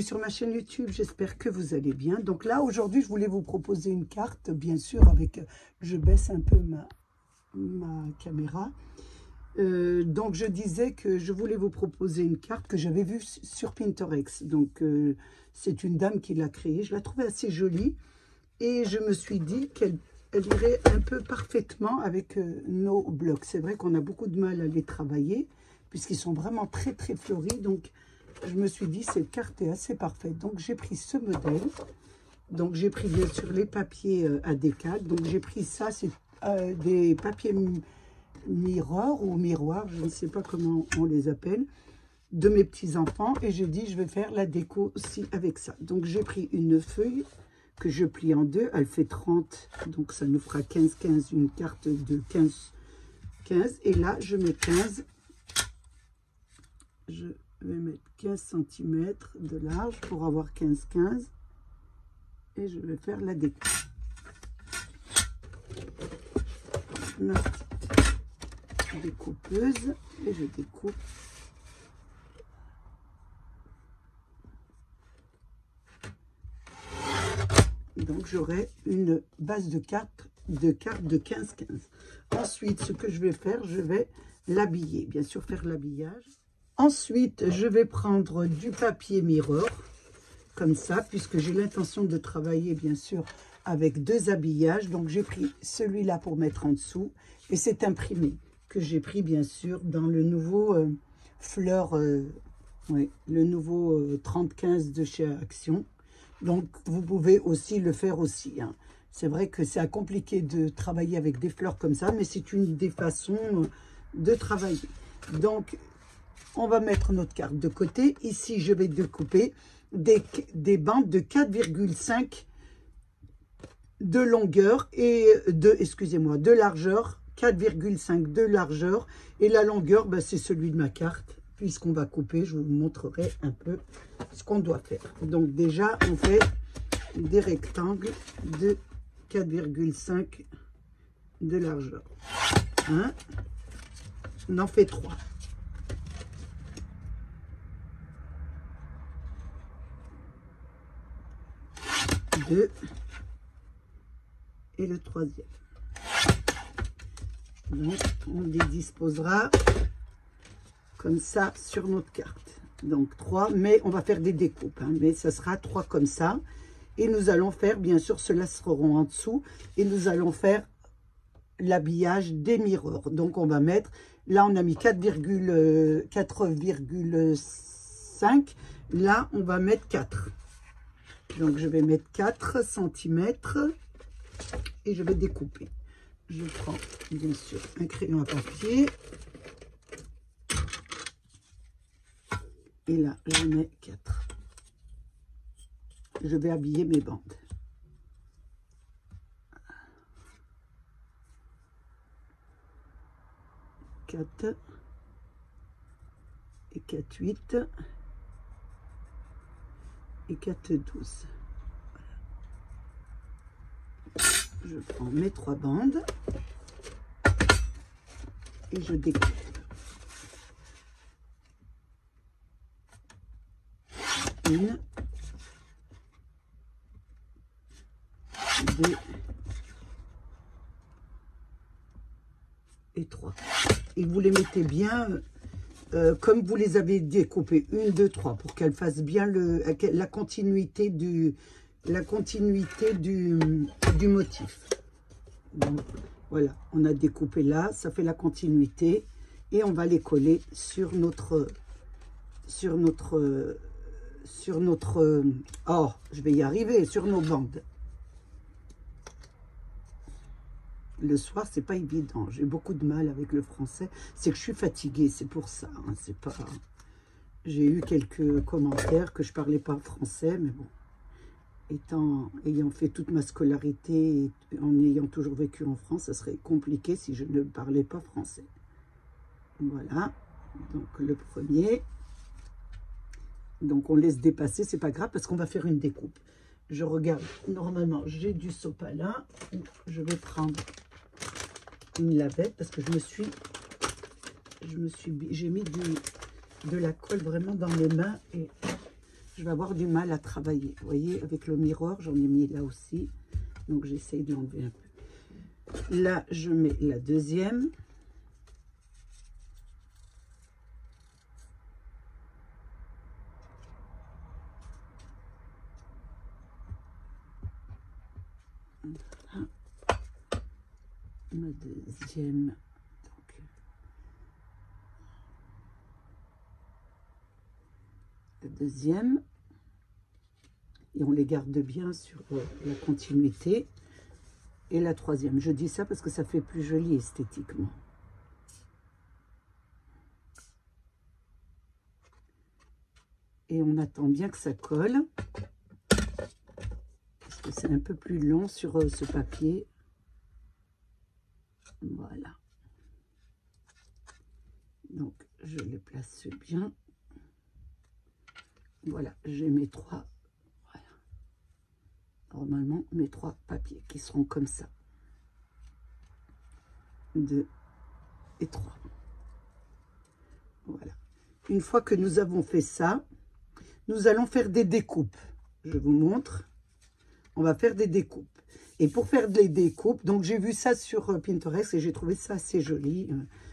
bienvenue sur ma chaîne YouTube, j'espère que vous allez bien. Donc là, aujourd'hui, je voulais vous proposer une carte, bien sûr, avec, je baisse un peu ma caméra. Donc je disais que je voulais vous proposer une carte que j'avais vue sur Pinterest. Donc c'est une dame qui l'a créée, je la trouvais assez jolie. Et je me suis dit qu'elle irait un peu parfaitement avec nos blocs. C'est vrai qu'on a beaucoup de mal à les travailler, puisqu'ils sont vraiment très très fleuris. Donc je me suis dit, cette carte est assez parfaite. Donc, j'ai pris ce modèle. Donc, j'ai pris bien sûr les papiers AD4. Donc, j'ai pris ça, c'est des papiers mirror ou miroir, je ne sais pas comment on les appelle, de mes petits-enfants. Et j'ai dit, je vais faire la déco aussi avec ça. Donc, j'ai pris une feuille que je plie en deux. Elle fait 30, donc ça nous fera 15-15, une carte de 15. Et là, je mets 15. Je vais mettre 15 cm de large pour avoir 15-15 et je vais faire la découpe. Ma petite découpeuse et je découpe. Donc j'aurai une base de carte de 15-15. Ensuite, ce que je vais faire, je vais l'habiller, bien sûr faire l'habillage. Ensuite, je vais prendre du papier mirror, comme ça, puisque j'ai l'intention de travailler, bien sûr, avec deux habillages. Donc, j'ai pris celui-là pour mettre en dessous. Et c'est imprimé, que j'ai pris, bien sûr, dans le nouveau fleur, le nouveau 30-15 de chez Action. Donc, vous pouvez aussi le faire aussi. Hein. C'est vrai que c'est compliqué de travailler avec des fleurs comme ça, mais c'est une des façons de travailler. Donc, on va mettre notre carte de côté. Ici, je vais découper des bandes de 4,5 de longueur et de largeur. 4,5 de largeur. Et la longueur, ben, c'est celui de ma carte. Puisqu'on va couper, je vous montrerai un peu ce qu'on doit faire. Donc déjà, on fait des rectangles de 4,5 de largeur. Un, on en fait 3. 2 et le troisième. Donc on les disposera comme ça sur notre carte. Donc 3, mais on va faire des découpes, hein, mais ça sera 3 comme ça. Et nous allons faire, bien sûr, ceux-là seront en dessous. Et nous allons faire l'habillage des mirrors. Donc on va mettre, là on a mis 4,5. Là on va mettre 4. Donc, je vais mettre 4 cm et je vais découper. Je prends, bien sûr, un crayon à papier. Et là, je mets 4. Je vais habiller mes bandes. 4 et 4, 8. Et 4, 12. Voilà. Je prends mes 3 bandes et je découpe. Une, 2 et 3. Et vous les mettez bien comme vous les avez découpées, 1, 2, 3, pour qu'elles fassent bien la continuité du motif. Donc, voilà, on a découpé là, ça fait la continuité, et on va les coller sur notre, oh, je vais y arriver, sur nos bandes. Le soir, c'est pas évident. J'ai beaucoup de mal avec le français. C'est que je suis fatiguée, c'est pour ça. Hein, c'est pas. J'ai eu quelques commentaires que je parlais pas français, mais bon, ayant fait toute ma scolarité et en ayant toujours vécu en France, ça serait compliqué si je ne parlais pas français. Voilà. Donc le premier. Donc on laisse dépasser, c'est pas grave parce qu'on va faire une découpe. Je regarde. Normalement, j'ai du sopalin. Je vais prendre une lavette parce que j'ai mis de la colle vraiment dans mes mains et je vais avoir du mal à travailler. Vous voyez, avec le miroir, j'en ai mis là aussi. Donc, j'essaye de l'enlever un peu. Là, je mets la deuxième. Voilà. Ma deuxième. Donc, la deuxième. Et on les garde bien sur la continuité. Et la troisième. Je dis ça parce que ça fait plus joli esthétiquement. Et on attend bien que ça colle. Parce que c'est un peu plus long sur ce papier. Voilà. Donc, je les place bien. Voilà, j'ai mes trois. Voilà. Normalement, mes trois papiers qui seront comme ça. 2 et 3. Voilà. Une fois que nous avons fait ça, nous allons faire des découpes. Je vous montre. On va faire des découpes. Et pour faire des découpes, donc j'ai vu ça sur Pinterest et j'ai trouvé ça assez joli.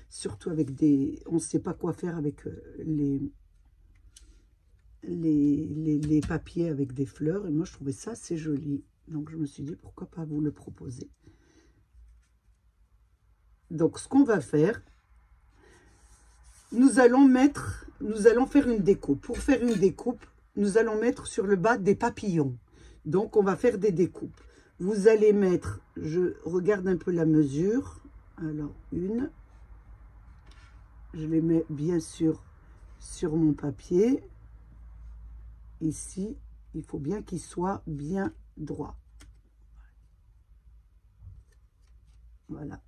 Surtout avec des... On ne sait pas quoi faire avec les papiers avec des fleurs. Et moi, je trouvais ça assez joli. Donc, je me suis dit, pourquoi pas vous le proposer. Donc, ce qu'on va faire, nous allons faire une découpe. Pour faire une découpe, nous allons mettre sur le bas des papillons. Donc, on va faire des découpes. Vous allez mettre, je regarde un peu la mesure. Alors, une. Je les mets bien sûr sur mon papier. Ici, il faut bien qu'il soit bien droit. Voilà,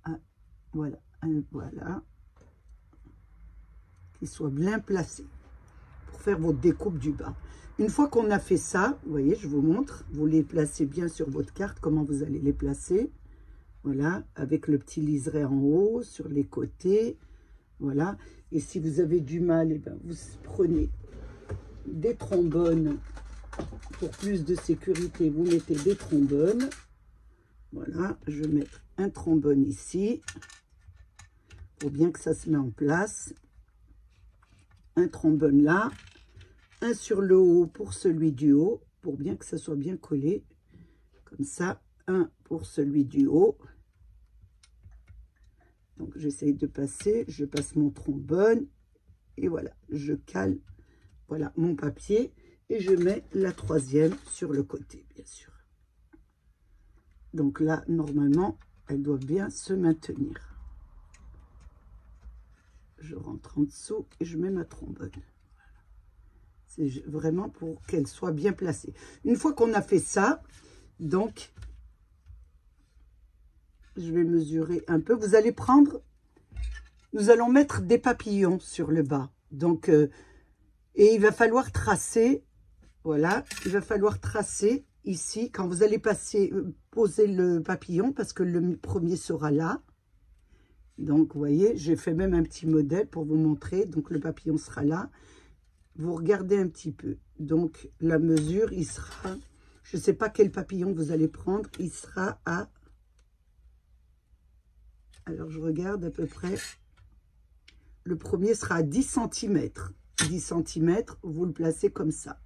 voilà. Qu'il soit bien placé pour faire votre découpe du bas. Une fois qu'on a fait ça, vous voyez, je vous montre, vous les placez bien sur votre carte, comment vous allez les placer. Voilà, avec le petit liseré en haut, sur les côtés. Voilà, et si vous avez du mal, eh ben, vous prenez des trombones. Pour plus de sécurité, vous mettez des trombones. Voilà, je vais mettre un trombone ici. Pour bien que ça se mette en place. Un trombone là. Un sur le haut pour celui du haut. Pour bien que ça soit bien collé. Comme ça, un pour celui du haut. Donc, j'essaye de passer. Je passe mon trombone. Et voilà, je cale voilà, mon papier. Et je mets la troisième sur le côté, bien sûr. Donc là, normalement, elle doit bien se maintenir. Je rentre en dessous et je mets ma trombone. C'est vraiment pour qu'elle soit bien placée. Une fois qu'on a fait ça, donc, je vais mesurer un peu. Vous allez prendre, nous allons mettre des papillons sur le bas. Donc, et il va falloir tracer, voilà, il va falloir tracer ici, quand vous allez poser le papillon, parce que le premier sera là. Donc, vous voyez, j'ai fait même un petit modèle pour vous montrer. Donc, le papillon sera là. Vous regardez un petit peu. Donc, la mesure, il sera... Je ne sais pas quel papillon vous allez prendre. Il sera à... Alors, je regarde à peu près. Le premier sera à 10 cm. 10 cm, vous le placez comme ça.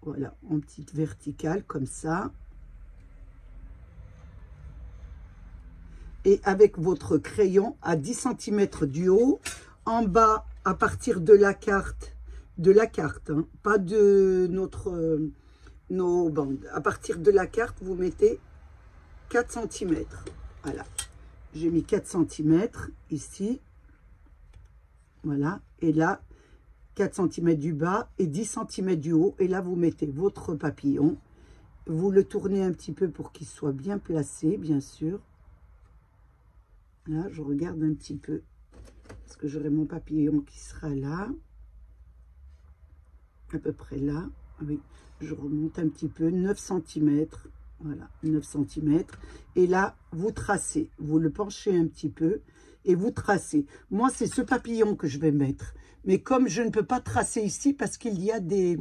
Voilà, en petite verticale, comme ça. Et avec votre crayon à 10 cm du haut, en bas, à partir de la carte, hein, pas de nos bandes. À partir de la carte, vous mettez 4 cm. Voilà, j'ai mis 4 cm ici. Voilà, et là, 4 cm du bas et 10 cm du haut. Et là, vous mettez votre papillon. Vous le tournez un petit peu pour qu'il soit bien placé, bien sûr. Là, je regarde un petit peu, parce que j'aurai mon papillon qui sera là, à peu près là. Oui, je remonte un petit peu, 9 cm, voilà, 9 cm. Et là, vous tracez, vous le penchez un petit peu et vous tracez. Moi, c'est ce papillon que je vais mettre. Mais comme je ne peux pas tracer ici, parce qu'il y a des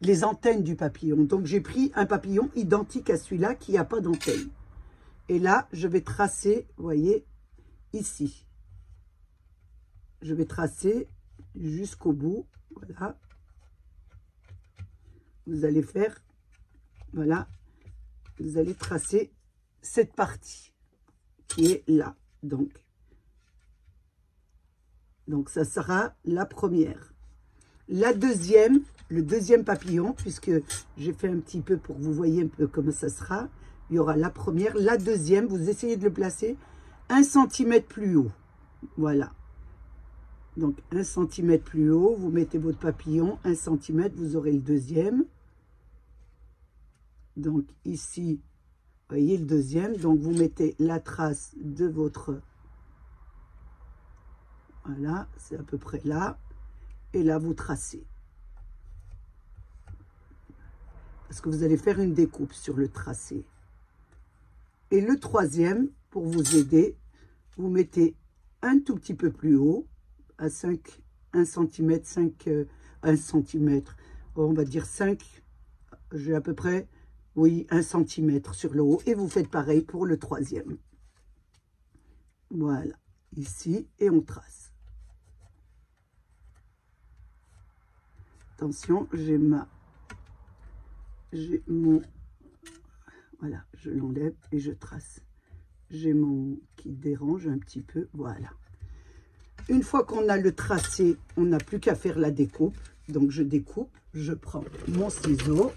les antennes du papillon. Donc, j'ai pris un papillon identique à celui-là qui n'a pas d'antenne. Et là, je vais tracer, vous voyez, ici. Je vais tracer jusqu'au bout. Voilà. Vous allez faire, voilà, vous allez tracer cette partie qui est là. Donc ça sera la première. La deuxième, le deuxième papillon, puisque j'ai fait un petit peu pour que vous voyez un peu comment ça sera. Il y aura la première, la deuxième, vous essayez de le placer 1 cm plus haut. Voilà. Donc 1 cm plus haut, vous mettez votre papillon, 1 cm, vous aurez le deuxième. Donc ici, vous voyez le deuxième. Donc vous mettez la trace de votre... Voilà, c'est à peu près là. Et là, vous tracez. Parce que vous allez faire une découpe sur le tracé. Et le troisième, pour vous aider, vous mettez un tout petit peu plus haut, à 1 cm, 1 cm, on va dire 5, j'ai à peu près, oui, 1 cm sur le haut. Et vous faites pareil pour le troisième. Voilà, ici, et on trace. Attention, j'ai mon, voilà, je l'enlève et je trace. J'ai mon qui dérange un petit peu, voilà. Une fois qu'on a le tracé, on n'a plus qu'à faire la découpe. Donc je découpe, je prends mon ciseau.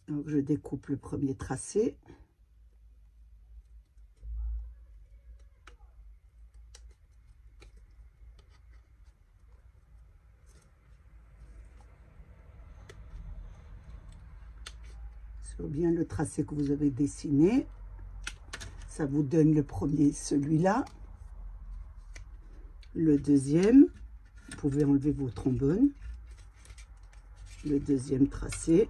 Donc je découpe le premier tracé. Sur bien le tracé que vous avez dessiné. Ça vous donne le premier, celui-là. Le deuxième, vous pouvez enlever vos trombones. Le deuxième tracé.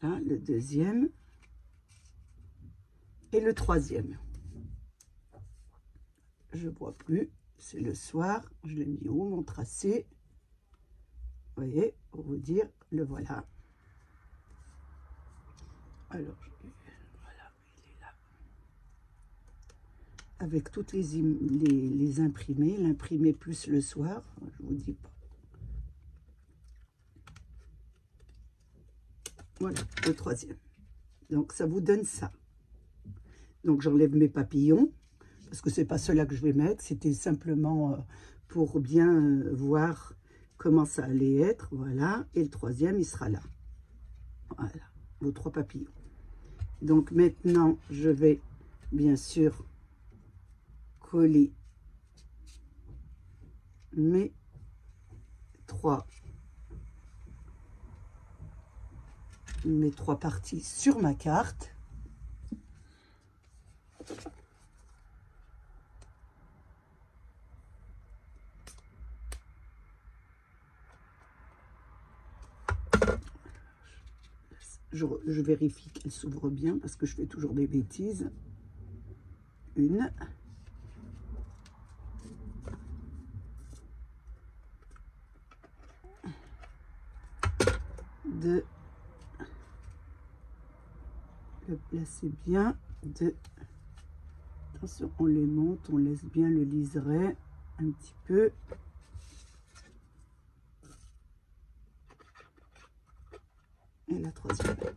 Là, le deuxième. Et le troisième. Je ne vois plus. C'est le soir. Je l'ai mis où, mon tracé? Vous voyez, pour vous dire, le voilà. Alors, voilà, il est là. Avec toutes les imprimés, l'imprimé plus le soir, je vous dis pas. Voilà, le troisième. Donc, ça vous donne ça. Donc, j'enlève mes papillons, parce que c'est pas cela que je vais mettre. C'était simplement pour bien voir comment ça allait être. Voilà. Et le troisième, il sera là. Voilà, vos 3 papillons. Donc, maintenant, je vais, bien sûr, coller mes 3 parties sur ma carte. Je vérifie qu'elle s'ouvre bien parce que je fais toujours des bêtises. 1. 2. Le placer bien. 2. Attention, on les monte, on laisse bien le liseré un petit peu. Et la troisième. Voilà.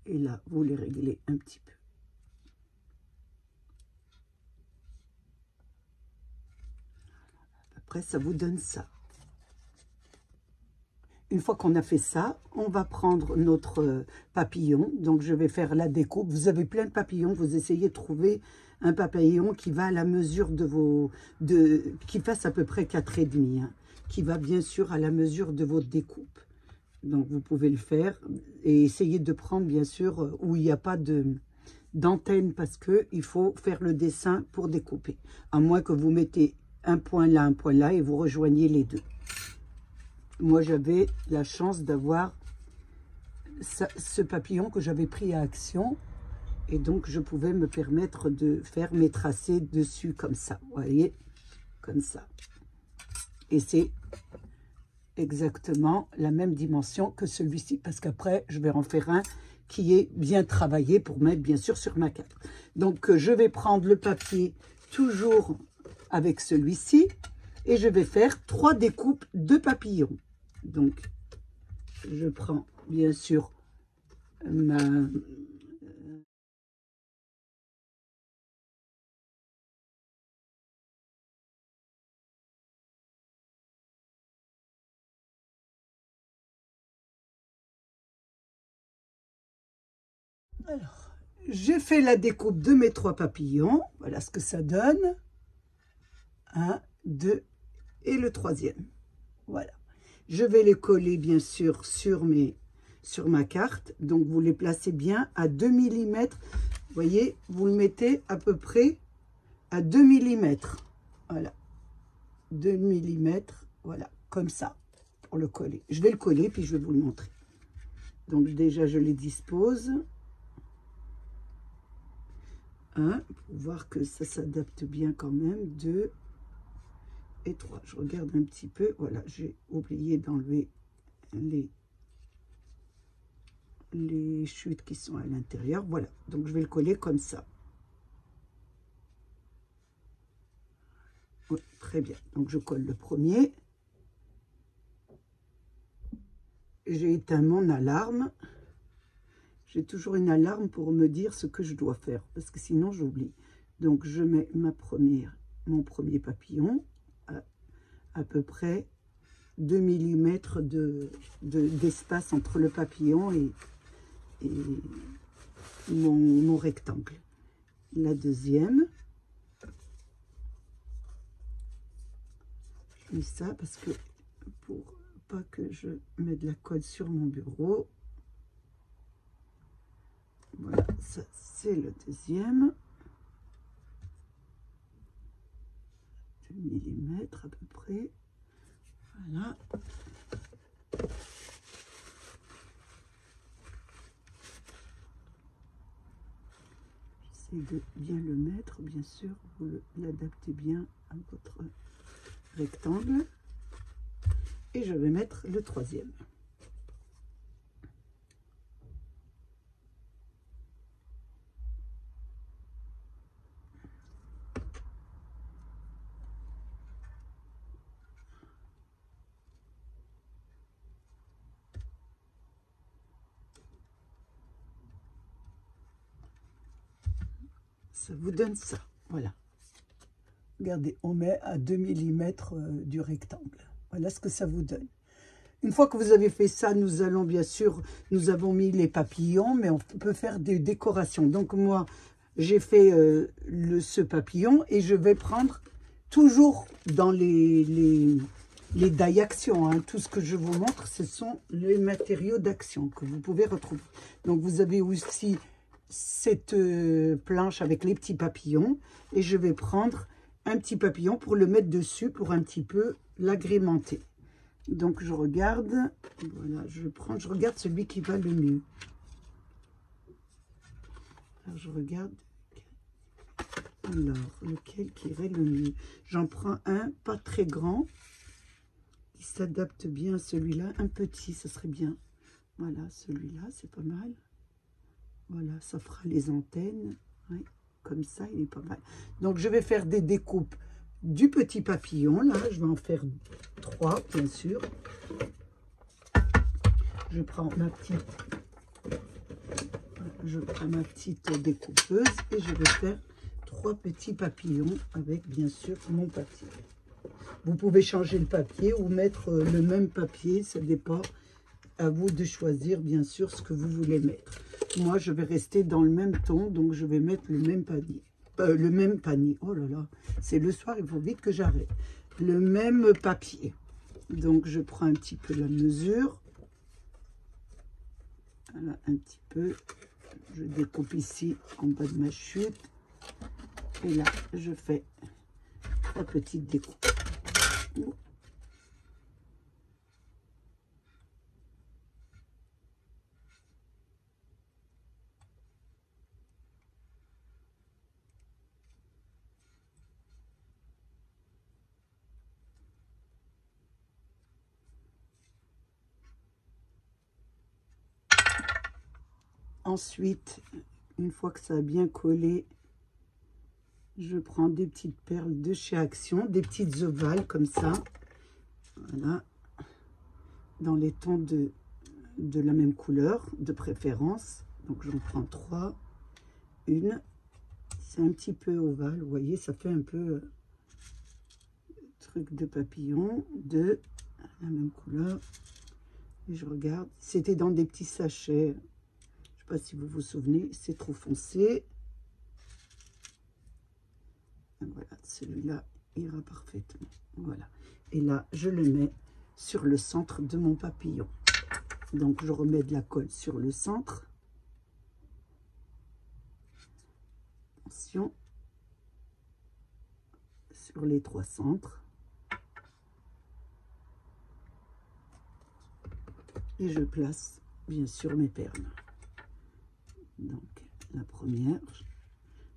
Et là, vous les réglez un petit peu. Après, ça vous donne ça. Une fois qu'on a fait ça, on va prendre notre papillon. Donc, je vais faire la découpe. Vous avez plein de papillons. Vous essayez de trouver un papillon qui va à la mesure de vos... qui fasse à peu près 4,5. Hein, qui va bien sûr à la mesure de votre découpe. Donc, vous pouvez le faire. Et essayez de prendre, bien sûr, où il n'y a pas d'antenne. Parce qu'il faut faire le dessin pour découper. À moins que vous mettez un point là et vous rejoignez les deux. moi j'avais la chance d'avoir ce papillon que j'avais pris à Action. Et donc, je pouvais me permettre de faire mes tracés dessus comme ça. Vous voyez, comme ça. Et c'est exactement la même dimension que celui-ci. Parce qu'après, je vais en faire un qui est bien travaillé pour mettre, bien sûr, sur ma carte. Donc, je vais prendre le papier toujours avec celui-ci. Et je vais faire 3 découpes de papillons. Donc, je prends, bien sûr, ma... Alors, j'ai fait la découpe de mes 3 papillons. Voilà ce que ça donne. 1, 2 et le 3e. Voilà. Je vais les coller, bien sûr, sur ma carte. Donc, vous les placez bien à 2 mm. Vous voyez, vous le mettez à peu près à 2 mm. Voilà. 2 mm. Voilà, comme ça, pour le coller. Je vais le coller, puis je vais vous le montrer. Donc, déjà, je les dispose. 1, pour voir que ça s'adapte bien quand même. 2 et 3. Je regarde un petit peu. Voilà, j'ai oublié d'enlever les chutes qui sont à l'intérieur. Voilà, donc je vais le coller comme ça. Oui, très bien. Donc je colle le premier. J'ai éteint mon alarme. J'ai toujours une alarme pour me dire ce que je dois faire, parce que sinon j'oublie. Donc je mets mon premier papillon à peu près 2 mm d'espace entre le papillon et mon rectangle. La deuxième, je mets ça parce que pour pas que je mette de la colle sur mon bureau. Voilà, ça c'est le deuxième. 2 mm à peu près. Voilà. J'essaie de bien le mettre, bien sûr. Vous l'adaptez bien à votre rectangle. Et je vais mettre le troisième. Ça vous donne ça, voilà. Regardez, on met à 2 mm du rectangle. Voilà ce que ça vous donne. Une fois que vous avez fait ça, nous allons bien sûr, nous avons mis les papillons, mais on peut faire des décorations. Donc moi, j'ai fait ce papillon et je vais prendre toujours dans les die Action. Hein. Tout ce que je vous montre, ce sont les matériaux d'Action que vous pouvez retrouver. Donc vous avez aussi cette planche avec les petits papillons et je vais prendre un petit papillon pour le mettre dessus pour un petit peu l'agrémenter. Donc je regarde, voilà, je regarde celui qui va le mieux. Alors je regarde, alors lequel qui irait le mieux. J'en prends un pas très grand qui s'adapte bien à celui-là, un petit, ce serait bien. Voilà, celui-là, c'est pas mal. Voilà, ça fera les antennes. Ouais, comme ça, il est pas mal. Donc, je vais faire des découpes du petit papillon. Là, je vais en faire 3, bien sûr. Je prends ma petite découpeuse et je vais faire 3 petits papillons avec, bien sûr, mon papier. Vous pouvez changer le papier ou mettre le même papier, ça dépend. À vous de choisir, bien sûr, ce que vous voulez mettre. Moi, je vais rester dans le même ton, donc je vais mettre le même panier. Le même panier. Oh là là, c'est le soir, il faut vite que j'arrête. Le même papier. Donc, je prends un petit peu la mesure. Voilà, un petit peu. Je découpe ici en bas de ma chute. Et là, je fais la petite découpe. Ensuite, une fois que ça a bien collé, je prends des petites perles de chez Action, des petites ovales comme ça. Voilà. Dans les tons de la même couleur, de préférence. Donc j'en prends 3. Une, c'est un petit peu ovale, vous voyez, ça fait un peu truc de papillon. 2, la même couleur. Et je regarde, c'était dans des petits sachets. Je sais pas si vous vous souvenez, c'est trop foncé. Voilà, celui-là ira parfaitement. Voilà. Et là, je le mets sur le centre de mon papillon. Donc, je remets de la colle sur le centre. Attention. Sur les 3 centres. Et je place, bien sûr, mes perles. Donc, la première,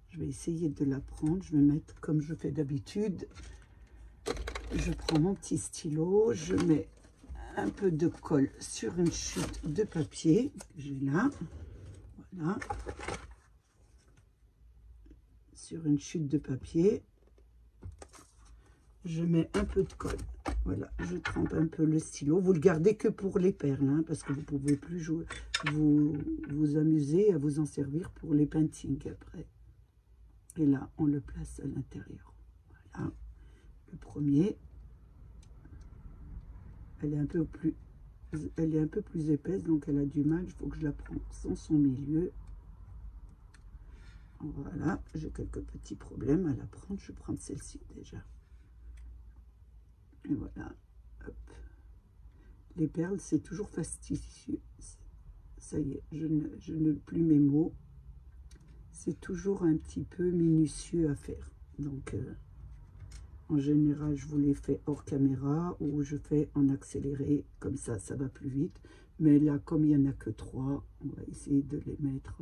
je vais essayer de la prendre. Je vais mettre comme je fais d'habitude. Je prends mon petit stylo, je mets un peu de colle sur une chute de papier que j'ai là. Voilà. Sur une chute de papier, je mets un peu de colle. Voilà, je trempe un peu le stylo. Vous le gardez que pour les perles, hein, parce que vous ne pouvez plus jouer, vous amuser à vous en servir pour les paintings après. Et là, on le place à l'intérieur. Voilà, le premier. Elle est un peu plus épaisse, donc elle a du mal. Il faut que je la prenne sans son milieu. Voilà, j'ai quelques petits problèmes à la prendre. Je vais prendre celle-ci déjà. Et voilà, hop. Les perles, c'est toujours fastidieux. Ça y est, je ne plus mes mots. C'est toujours un petit peu minutieux à faire. Donc, en général, je vous les fais hors caméra ou je fais en accéléré. Comme ça, ça va plus vite. Mais là, comme il n'y en a que 3, on va essayer de les mettre,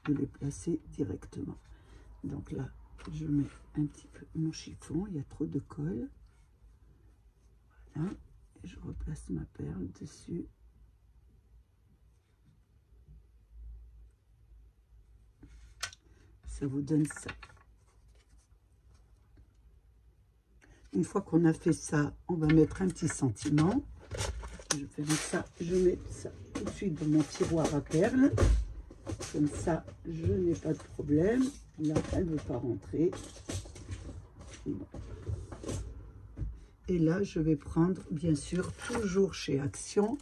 de les placer directement. Donc là, je mets un petit peu mon chiffon. Il y a trop de colle. Voilà. Et je replace ma perle dessus. Ça vous donne ça. Une fois qu'on a fait ça, on va mettre un petit sentiment. Je fais ça, je mets ça tout de suite dans mon tiroir à perles. Comme ça, je n'ai pas de problème. Là, elle ne veut pas rentrer. Et là, je vais prendre, bien sûr, toujours chez Action,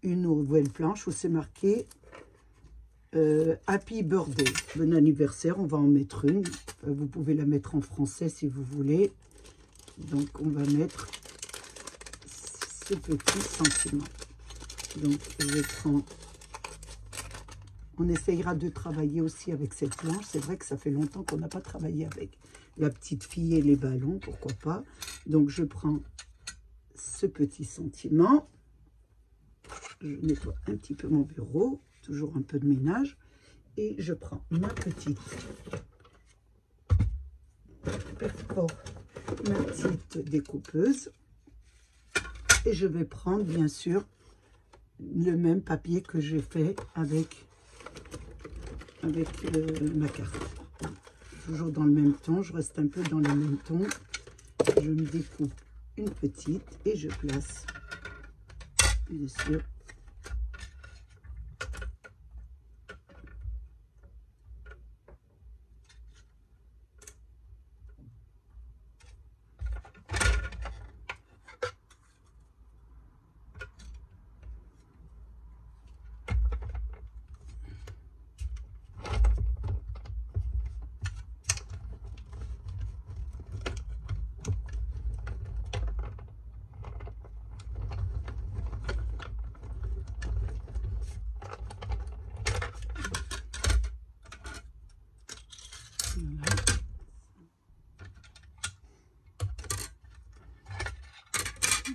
une nouvelle planche où c'est marqué Happy Birthday. Bon anniversaire, on va en mettre une. Vous pouvez la mettre en français si vous voulez. Donc, on va mettre ce petit sentiment. Donc, je prends... On essayera de travailler aussi avec cette planche. C'est vrai que ça fait longtemps qu'on n'a pas travaillé avec. La petite fille et les ballons, pourquoi pas. Donc, je prends ce petit sentiment. Je nettoie un petit peu mon bureau. Toujours un peu de ménage. Et je prends ma petite découpeuse. Et je vais prendre, bien sûr, le même papier que j'ai fait avec ma carte. Toujours dans le même ton, je reste un peu dans le même ton. Je me découpe une petite et je place, bien sûr,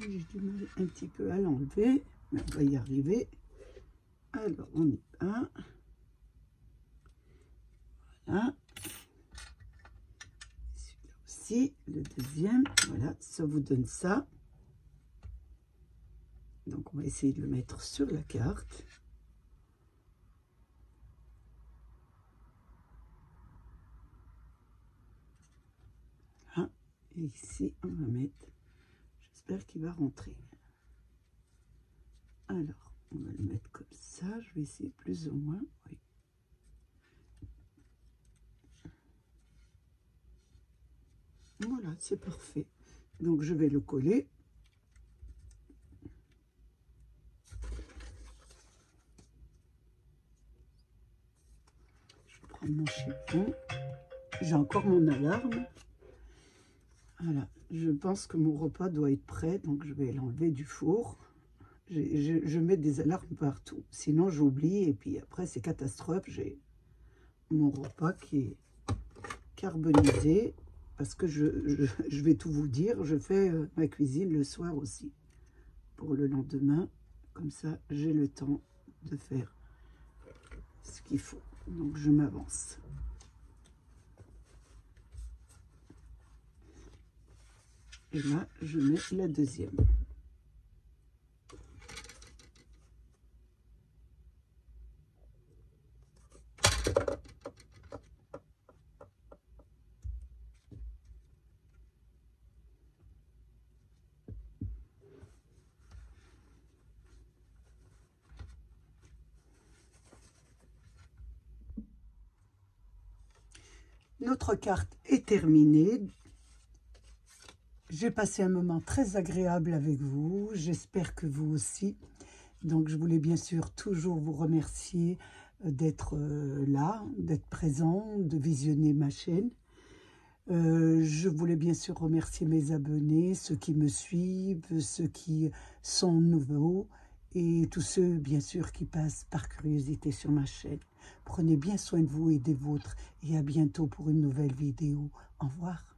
j'ai du mal un petit peu à l'enlever, mais on va y arriver. Alors, on y va. Voilà. Celui-là aussi, le deuxième. Voilà, ça vous donne ça. Donc on va essayer de le mettre sur la carte. Voilà. Et ici on va mettre, j'espère qu'il va rentrer. Alors on va le mettre comme ça, je vais essayer plus ou moins, oui. Voilà, c'est parfait. Donc je vais le coller. Je vais prendre mon chiffon. J'ai encore mon alarme. Voilà, je pense que mon repas doit être prêt, donc je vais l'enlever du four. Je mets des alarmes partout, sinon j'oublie et puis après c'est catastrophe. J'ai mon repas qui est carbonisé parce que je vais tout vous dire, je fais ma cuisine le soir aussi pour le lendemain, comme ça j'ai le temps de faire ce qu'il faut. Donc je m'avance. Et là je mets la deuxième. Notre carte est terminée. J'ai passé un moment très agréable avec vous. J'espère que vous aussi. Donc, je voulais bien sûr toujours vous remercier d'être là, d'être présent, de visionner ma chaîne. Je voulais bien sûr remercier mes abonnés, ceux qui me suivent, ceux qui sont nouveaux et tous ceux, bien sûr, qui passent par curiosité sur ma chaîne. Prenez bien soin de vous et des vôtres et à bientôt pour une nouvelle vidéo. Au revoir.